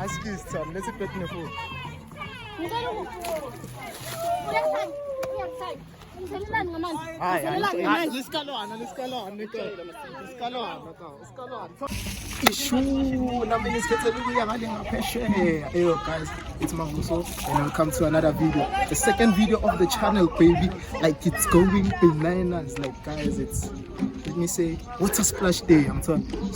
Ask you son, let's pet me food. Hey guys, it's Ngwako and welcome to another video. The second video of the channel, baby. Like it's going bananas. Like guys, it's, let me say, what's a splash day? I'm talking.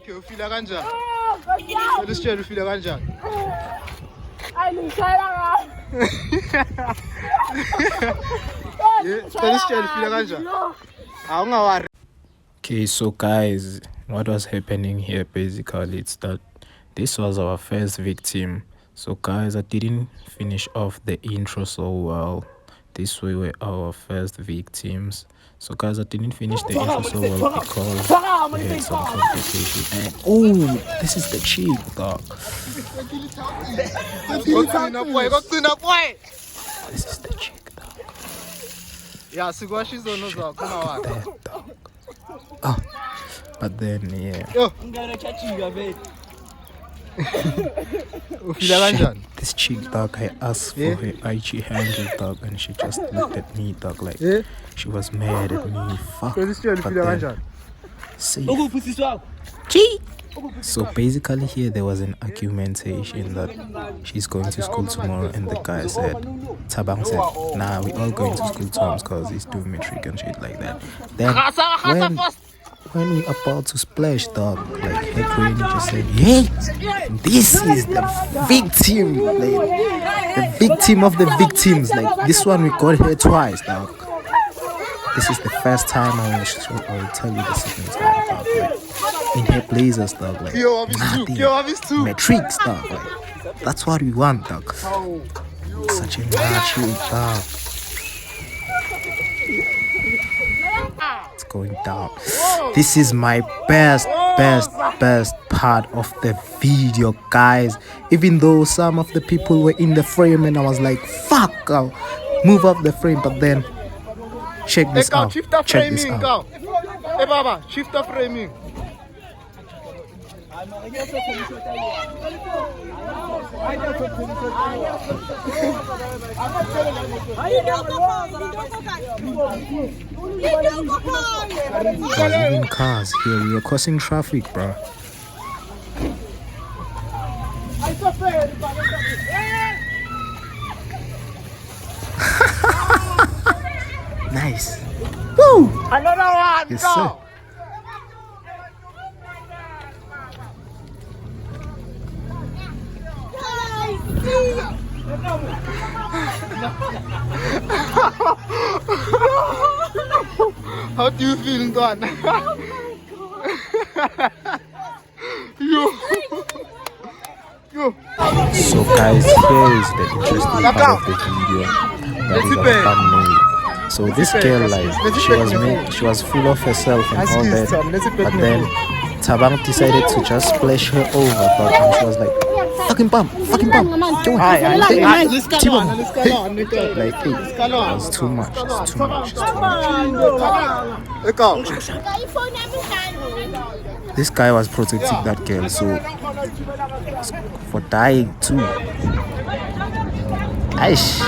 Okay, ufila kanjani? Selisitshela ufila kanjani? Selisitshela ufila kanjani? Awungawari. Okay, so guys, what was happening here basically, it's that this was our first victim. So guys, I didn't finish off the intro so well. This way were our first victims. So guys, I didn't finish the intro so well because we had some complications. And oh, this is the chick, dog. This is the chick, dog. Yeah, so she's on us. Oh, but then yeah. Shit, this chick, dog, I asked for her IG handle, dog, and she just looked at me, dog, like she was mad at me. Fuck. But then, see, so basically here there was an argumentation that she's going to school tomorrow, and the guy said, Thabang said, nah, we all going to school tomorrow because he's doing metric and shit like that. Then when we about to splash, dog, like her granny just said, hey, this is the victim, like the victim of the victims. Like this one we got her twice, dog. This is the first time I will tell you the second time, dog. Like in her blazers, dog, like nothing, metrics, dog. Like that's what we want, dog. Such a macho, dog. It's going down. This is my best part of the video, guys. Even though some of the people were in the frame and I was like, fuck, I'll move up the frame, but then check this out. Check this out. Hey Baba, shift the framing. Even cars here, we are causing traffic, bro. Nice. Woo! Another one. Yes, sir. How do you feel, Don? So guys, here is the interesting part of the video that is our thumbnail. So this girl, like, she was full of herself and all that, but then Thabang decided to just splash her over, but she was like, fucking bump, like, hey, it's too much, it's too much. This guy was protecting that girl, so for dying too. Aish,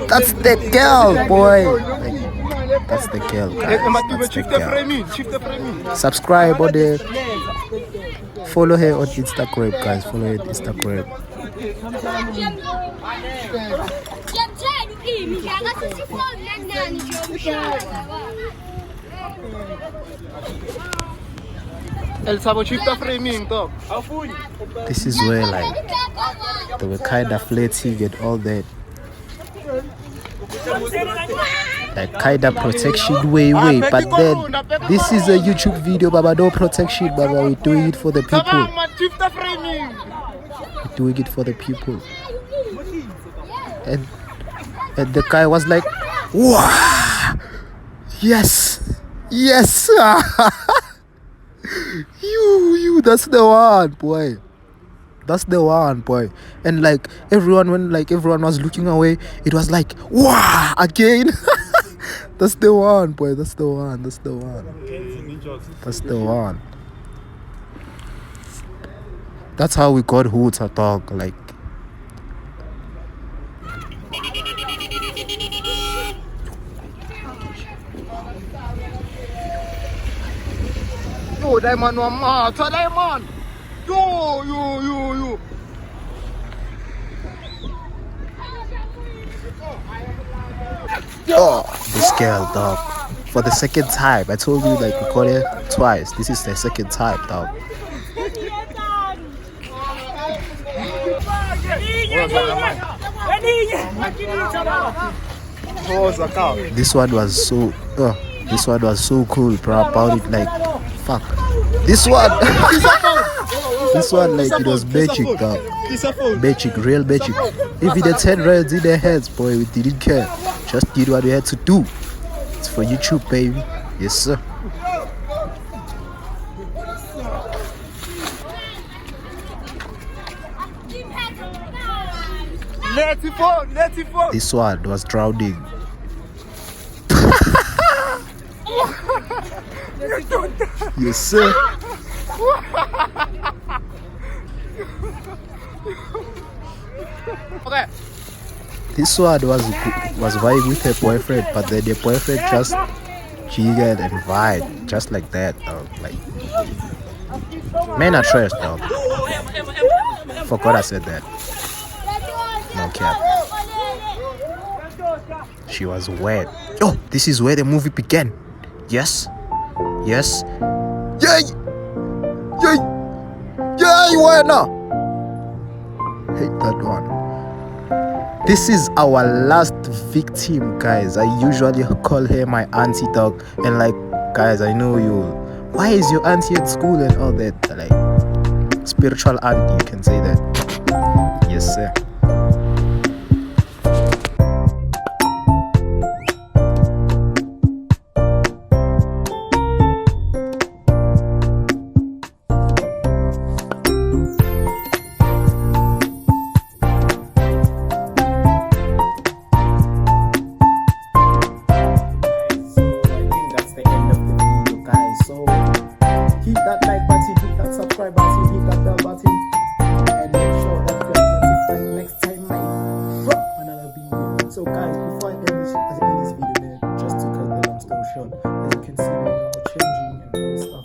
that's the girl, boy. Like, that's the girl, guys. That's the girl. Subscribe on the, follow her on Instagram, guys. Follow her on Instagram. This is where, like, they were kind of flirting and all that. like kinda protection way. But then this is a YouTube video, Baba. No protection, Baba. We're doing it for the people. We're doing it for the people. And the guy was like, wow, yes. you, that's the one, boy. That's the one, boy. And like everyone, when like everyone was looking away, it was like, wow, again. That's the one, boy. That's the one. That's the one. That's how we got Hoots to talk. Like, Yo, Diamond, Diamond. Yo. oh, this girl, dog. For the second time, I told you like we called her twice. This is the second time, dog. This one was so cool, bro. About it, like, fuck. This one, this one, like, it was magic, dog. Magic, real magic. Even the 10 rands in their heads, boy, we didn't care. Just did what we had to do. It's for YouTube, baby. Yes, sir. This one was drowning. Yes, sir. Okay. This one was vibing with her boyfriend, but then the boyfriend just jiggled and vibed just like that, dog. Like, men are trash, dog. Forgot I said that. No cap. She was wet. Oh, this is where the movie began. Yes. Yay! Why now? Hate that one. This is our last victim, guys. I usually call her my auntie, dog. And like, guys, I know you. Why is your auntie at school and all that? Like, spiritual auntie, you can say that. Yes, sir. Hit that like button, hit that subscribe button, hit that bell button, and make sure that you're notified next time I drop another video. So guys, before I end this video, man, just to cut the long story short, as you can see right now, we're changing and all stuff.